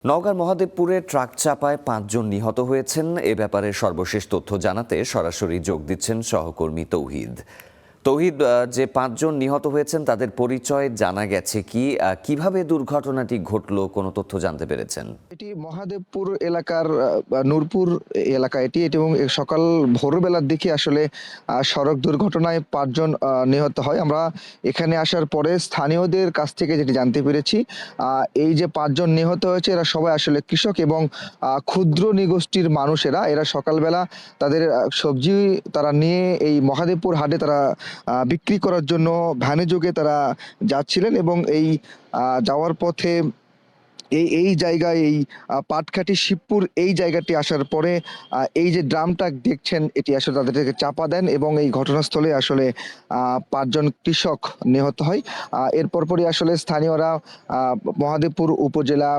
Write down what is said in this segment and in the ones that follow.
নওগাঁর মহাদেবপুরে ট্রাক চাপায় ৫ জন নিহত হয়েছেন। এ ব্যাপারে সর্বশেষ তথ্য জানাতে সরাসরি যোগ দিচ্ছেন সহকর্মী তৌহিদ। তৌহিদ, যে ৫ জন নিহত হয়েছেন তাদের পরিচয় জানা গেছে কি? কিভাবে দুর্ঘটনাটি ঘটলো, কোনো তথ্য জানতে পেরেছেন? এটি মহাদেবপুর এলাকার নূরপুর এলাকা এটি এবং সকাল ভোরবেলার দিকে আসলে সড়ক দুর্ঘটনায় ৫ জন নিহত হয়। আমরা এখানে আসার পরে স্থানীয়দের কাছ থেকে যেটি জানতে পেরেছি, এই যে ৫ জন নিহত হয়েছে এরা সবাই আসলে কৃষক এবং ক্ষুদ্র নিগোষ্ঠীর মানুষেরা। এরা সকালবেলা তাদের সবজি তারা নিয়ে এই মহাদেবপুর হাটে তারা বিক্রি করার জন্য ভ্যানে যোগে তারা যাচ্ছিলেন এবং এই যাওয়ার পথে এই এই জায়গায় এই পাটকাঠি শিবপুর এই জায়গাটি আসার পরে এই যে ড্রামটা দেখছেন এটি আসলে তাদেরকে চাপা দেন এবং এই ঘটনাস্থলে আসলে ৫ জন কৃষক নিহত হয়। এর পরপরই আসলে স্থানীয়রা মহাদেবপুর উপজেলা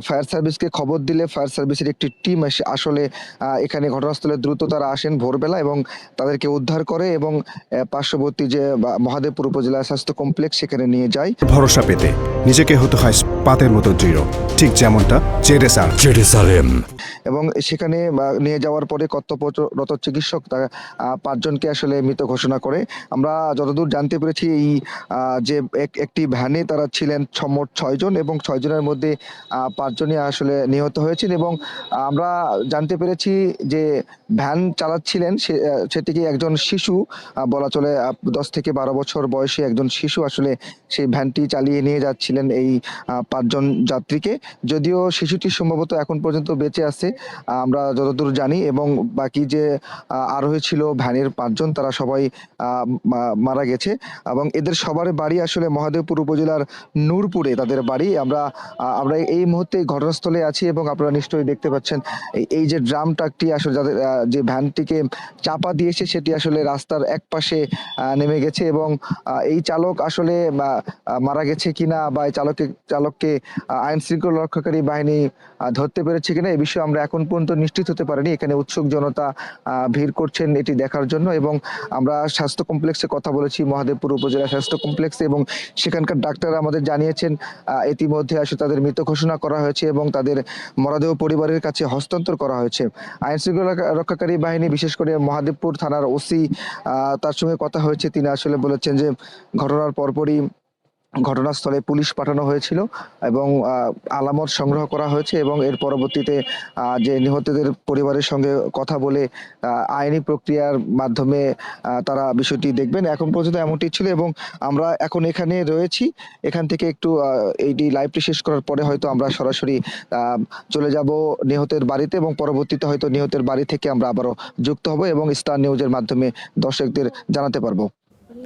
ফায়ার সার্ভিসকে খবর দিলে ফায়ার সার্ভিসের একটি টিম আসলে এখানে ঘটনাস্থলে দ্রুত তারা আসেন ভোরবেলা এবং তাদেরকে উদ্ধার করে এবং পার্শ্ববর্তী যে মহাদেবপুর উপজেলা স্বাস্থ্য কমপ্লেক্স সেখানে নিয়ে যায়। ভরসা পেতে নিজেকে হতে হয় পাতের মতো দৃঢ়, ঠিক যেমনটা জেরুসালেম। এবং সেখানে নিয়ে যাওয়ার পরে কর্তব্যরত চিকিৎসক তারা ৫ জনকে আসলে মৃত ঘোষণা করে। আমরা যতদূর জানতে পেরেছি এই যে একটি ভ্যানে তারা ছিলেন মোট ৬ জন এবং ৬ জনের মধ্যে ৫ জনই আসলে নিহত হয়েছেন এবং আমরা জানতে পেরেছি যে ভ্যান চালাচ্ছিলেন সেটিকে একজন শিশু বলা চলে, ১০ থেকে ১২ বছর বয়সী একজন শিশু আসলে সেই ভ্যানটি চালিয়ে নিয়ে যাচ্ছিলেন এই ৫ জন যাত্রীকে। যদিও শিশুটি সম্ভবত এখন পর্যন্ত বেঁচে আছে আমরা যতদূর জানি, এবং বাকি যে আরোহী ছিল ভ্যানের ৫ জন তারা সবাই মারা গেছে এবং এদের সবার বাড়ি আসলে মহাদেবপুর উপজেলার নূরপুরে তাদের বাড়ি। আমরা এই মুহূর্তে ঘটনাস্থলে আছি এবং আপনারা নিশ্চয়ই দেখতে পাচ্ছেন এই যে ড্রাম ট্রাকটি আসলে যাদের যে ভ্যানটিকে চাপা দিয়েছে সেটি আসলে রাস্তার এক পাশে নেমে গেছে এবং এই চালক আসলে মারা গেছে কিনা বা এই চালককে আইন শৃঙ্খলা রক্ষাকারী বাহিনী ধরতে পেরেছে কিনা এই বিষয়ে আমরা এখন পর্যন্ত নিশ্চিত হতে পারিনি। এখানে উৎসুক জনতা ভিড় করছেন এটি দেখার জন্য এবং আমরা স্বাস্থ্য কমপ্লেক্সে কথা বলেছি, মহাদেবপুর উপজেলা স্বাস্থ্য কমপ্লেক্সে, এবং সেখানকার ডাক্তার আমাদের জানিয়েছেন ইতিমধ্যে আসলে তাদের মৃত ঘোষণা করা হয়েছে এবং তাদের মরদেহ পরিবারের কাছে হস্তান্তর করা হয়েছে। আইন শৃঙ্খলা রক্ষাকারী বাহিনী বিশেষ করে মহাদেবপুর থানার ওসি তার সঙ্গে কথা হয়েছে, তিনি আসলে বলেছেন যে ঘটনার পরপরই ঘটনাস্থলে পুলিশ পাঠানো হয়েছিল এবং আলামত সংগ্রহ করা হয়েছে এবং এর পরবর্তীতে যে নিহতদের পরিবারের সঙ্গে কথা বলে আইনি প্রক্রিয়ার মাধ্যমে তারা বিষয়টি দেখবেন। এখন পর্যন্ত এমনটি ছিল এবং আমরা এখন এখানে রয়েছি। এখান থেকে একটু এইটি লাইভটি শেষ করার পরে হয়তো আমরা সরাসরি চলে যাব নিহতের বাড়িতে এবং পরবর্তীতে হয়তো নিহতের বাড়ি থেকে আমরা আবারও যুক্ত হব এবং স্টার নিউজের মাধ্যমে দর্শকদের জানাতে পারবো।